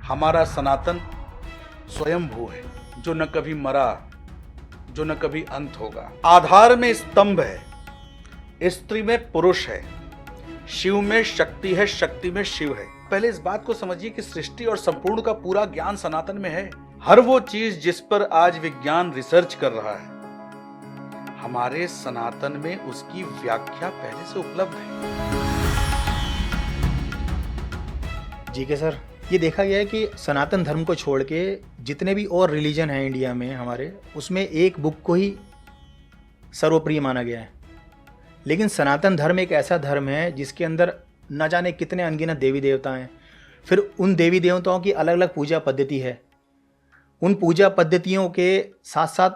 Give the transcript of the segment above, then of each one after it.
हमारा सनातन स्वयंभू है, जो न कभी मरा, जो न कभी अंत होगा। आधार में स्तंभ है, स्त्री में पुरुष है, शिव में शक्ति है, शक्ति में शिव है। पहले इस बात को समझिए कि सृष्टि और संपूर्ण का पूरा ज्ञान सनातन में है। हर वो चीज जिस पर आज विज्ञान रिसर्च कर रहा है, हमारे सनातन में उसकी व्याख्या पहले से उपलब्ध है। जी के सर, ये देखा गया है कि सनातन धर्म को छोड़ के जितने भी और रिलीजन हैं इंडिया में हमारे, उसमें एक बुक को ही सर्वप्रिय माना गया है। लेकिन सनातन धर्म एक ऐसा धर्म है जिसके अंदर न जाने कितने अनगिनत देवी देवता हैं। फिर उन देवी देवताओं की अलग अलग पूजा पद्धति है। उन पूजा पद्धतियों के साथ साथ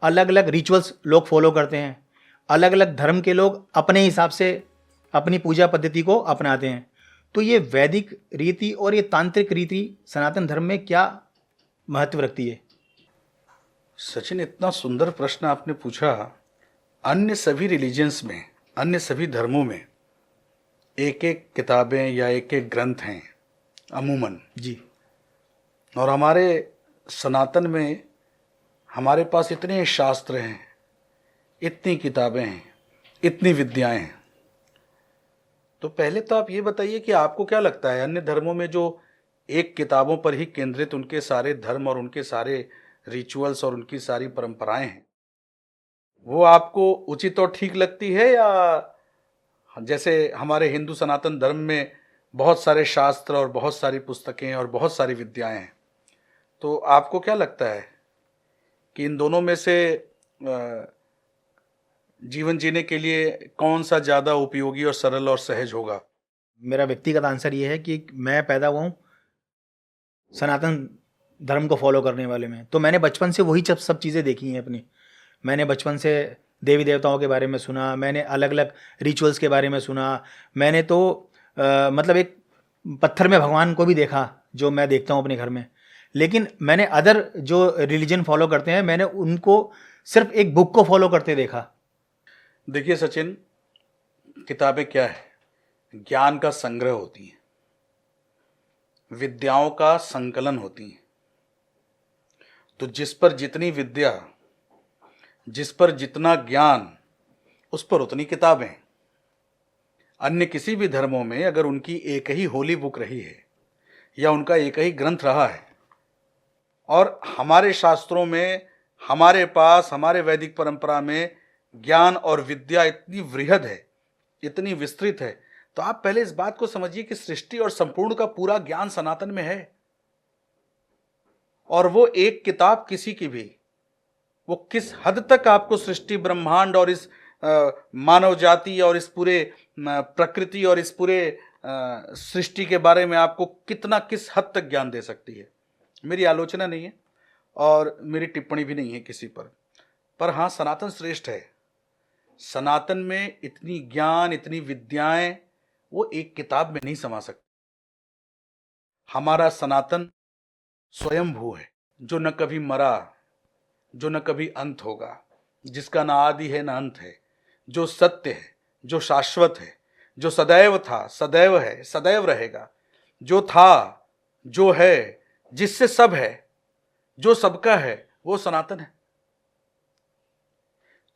अलग अलग रिचुअल्स लोग फॉलो करते हैं। अलग अलग धर्म के लोग अपने हिसाब से अपनी पूजा पद्धति को अपनाते हैं। तो ये वैदिक रीति और ये तांत्रिक रीति सनातन धर्म में क्या महत्व रखती है? सचिन, इतना सुंदर प्रश्न आपने पूछा। अन्य सभी रिलीजन्स में, अन्य सभी धर्मों में एक एक किताबें या एक एक ग्रंथ हैं अमूमन जी। और हमारे सनातन में हमारे पास इतने शास्त्र हैं, इतनी किताबें हैं, इतनी विद्याएं हैं। तो पहले तो आप ये बताइए कि आपको क्या लगता है, अन्य धर्मों में जो एक किताबों पर ही केंद्रित उनके सारे धर्म और उनके सारे रिचुअल्स और उनकी सारी परंपराएं हैं, वो आपको उचित और ठीक लगती है, या जैसे हमारे हिंदू सनातन धर्म में बहुत सारे शास्त्र और बहुत सारी पुस्तकें और बहुत सारी विद्याएं हैं? तो आपको क्या लगता है कि इन दोनों में से जीवन जीने के लिए कौन सा ज़्यादा उपयोगी और सरल और सहज होगा? मेरा व्यक्तिगत आंसर ये है कि मैं पैदा हुआ हूँ सनातन धर्म को फॉलो करने वाले में। तो मैंने बचपन से वही सब चीज़ें देखी हैं अपनी। मैंने बचपन से देवी देवताओं के बारे में सुना, मैंने अलग अलग रिचुअल्स के बारे में सुना। मैंने तो मतलब एक पत्थर में भगवान को भी देखा जो मैं देखता हूँ अपने घर में। लेकिन मैंने अदर जो रिलीजन फॉलो करते हैं, मैंने उनको सिर्फ एक बुक को फॉलो करते देखा। देखिए सचिन, किताबें क्या है? ज्ञान का संग्रह होती हैं, विद्याओं का संकलन होती हैं। तो जिस पर जितनी विद्या, जिस पर जितना ज्ञान, उस पर उतनी किताबें। अन्य किसी भी धर्मों में अगर उनकी एक ही होली बुक रही है या उनका एक ही ग्रंथ रहा है, और हमारे शास्त्रों में, हमारे पास, हमारे वैदिक परंपरा में ज्ञान और विद्या इतनी वृहद है, इतनी विस्तृत है, तो आप पहले इस बात को समझिए कि सृष्टि और संपूर्ण का पूरा ज्ञान सनातन में है। और वो एक किताब किसी की भी, वो किस हद तक आपको सृष्टि, ब्रह्मांड और इस मानव जाति और इस पूरे प्रकृति और इस पूरे सृष्टि के बारे में आपको कितना, किस हद तक ज्ञान दे सकती है। मेरी आलोचना नहीं है और मेरी टिप्पणी भी नहीं है किसी पर हाँ, सनातन श्रेष्ठ है। सनातन में इतनी ज्ञान, इतनी विद्याएं वो एक किताब में नहीं समा सकती। हमारा सनातन स्वयंभू है, जो न कभी मरा, जो न कभी अंत होगा, जिसका ना आदि है ना अंत है, जो सत्य है, जो शाश्वत है, जो सदैव था, सदैव है, सदैव रहेगा, जो था, जो है, जिससे सब है, जो सबका है, वो सनातन है।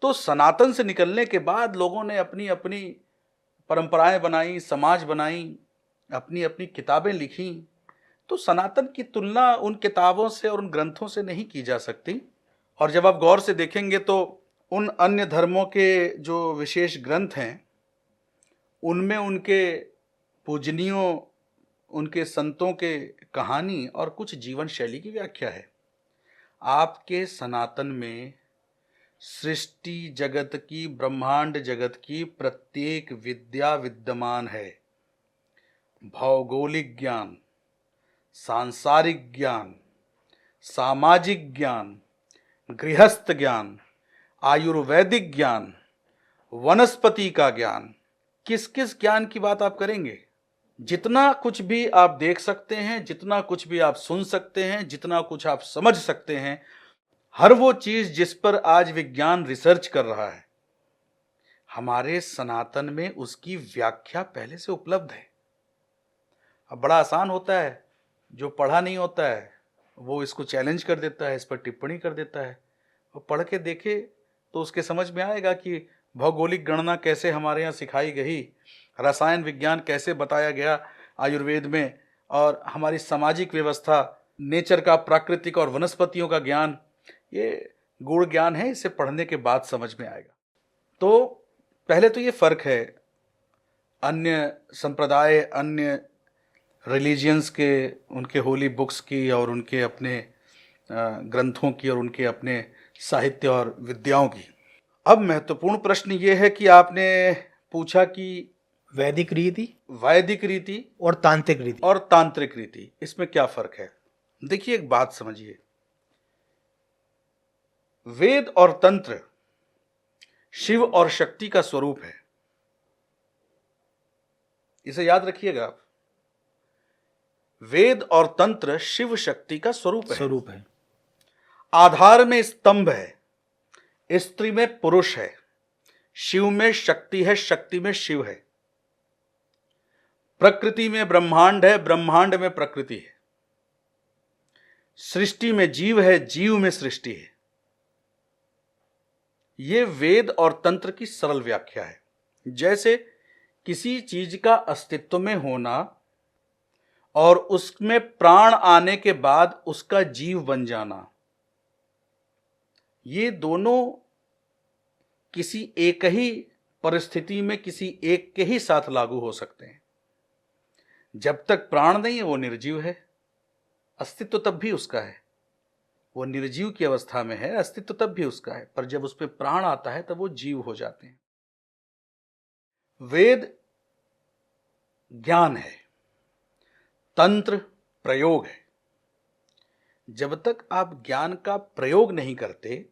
तो सनातन से निकलने के बाद लोगों ने अपनी अपनी परंपराएं बनाई, समाज बनाई, अपनी अपनी किताबें लिखी। तो सनातन की तुलना उन किताबों से और उन ग्रंथों से नहीं की जा सकती। और जब आप गौर से देखेंगे तो उन अन्य धर्मों के जो विशेष ग्रंथ हैं, उनमें उनके पूजनीयों, उनके संतों के कहानी और कुछ जीवन शैली की व्याख्या है। आपके सनातन में सृष्टि जगत की, ब्रह्मांड जगत की प्रत्येक विद्या विद्यमान है। भौगोलिक ज्ञान, सांसारिक ज्ञान, सामाजिक ज्ञान, गृहस्थ ज्ञान, आयुर्वेदिक ज्ञान, वनस्पति का ज्ञान। किस किस ज्ञान की बात आप करेंगे? जितना कुछ भी आप देख सकते हैं, जितना कुछ भी आप सुन सकते हैं, जितना कुछ आप समझ सकते हैं, हर वो चीज जिस पर आज विज्ञान रिसर्च कर रहा है, हमारे सनातन में उसकी व्याख्या पहले से उपलब्ध है। अब बड़ा आसान होता है जो पढ़ा नहीं होता है वो इसको चैलेंज कर देता है, इस पर टिप्पणी कर देता है। और पढ़ के देखे तो उसके समझ में आएगा कि भौगोलिक गणना कैसे हमारे यहाँ सिखाई गई, रसायन विज्ञान कैसे बताया गया आयुर्वेद में, और हमारी सामाजिक व्यवस्था, नेचर का, प्राकृतिक और वनस्पतियों का ज्ञान, ये गूढ़ ज्ञान है, इसे पढ़ने के बाद समझ में आएगा। तो पहले तो ये फ़र्क है अन्य संप्रदाय, अन्य रिलीजियंस के, उनके होली बुक्स की और उनके अपने ग्रंथों की और उनके अपने साहित्य और विद्याओं की। अब महत्वपूर्ण प्रश्न ये है कि आपने पूछा कि वैदिक रीति और तांत्रिक रीति इसमें क्या फर्क है। देखिए, एक बात समझिए, वेद और तंत्र शिव और शक्ति का स्वरूप है, इसे याद रखिएगा आप। वेद और तंत्र शिव शक्ति का स्वरूप है। आधार में स्तंभ है, स्त्री में पुरुष है, शिव में शक्ति है, शक्ति में शिव है। प्रकृति में ब्रह्मांड है, ब्रह्मांड में प्रकृति है। सृष्टि में जीव है, जीव में सृष्टि है। यह वेद और तंत्र की सरल व्याख्या है। जैसे किसी चीज का अस्तित्व में होना और उसमें प्राण आने के बाद उसका जीव बन जाना, ये दोनों किसी एक ही परिस्थिति में किसी एक के ही साथ लागू हो सकते हैं। जब तक प्राण नहीं है वो निर्जीव है, अस्तित्व तब भी उसका है। वो निर्जीव की अवस्था में है, अस्तित्व तब भी उसका है, पर जब उस पर प्राण आता है तब वो जीव हो जाते हैं। वेद ज्ञान है, तंत्र प्रयोग है। जब तक आप ज्ञान का प्रयोग नहीं करते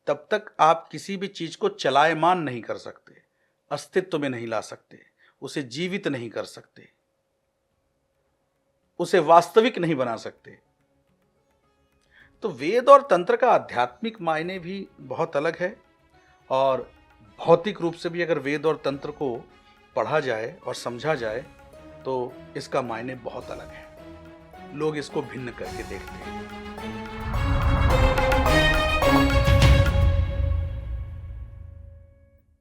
तब तक आप किसी भी चीज को चलायमान नहीं कर सकते, अस्तित्व में नहीं ला सकते, उसे जीवित नहीं कर सकते, उसे वास्तविक नहीं बना सकते। तो वेद और तंत्र का आध्यात्मिक मायने भी बहुत अलग है, और भौतिक रूप से भी अगर वेद और तंत्र को पढ़ा जाए और समझा जाए तो इसका मायने बहुत अलग है। लोग इसको भिन्न करके देखते हैं।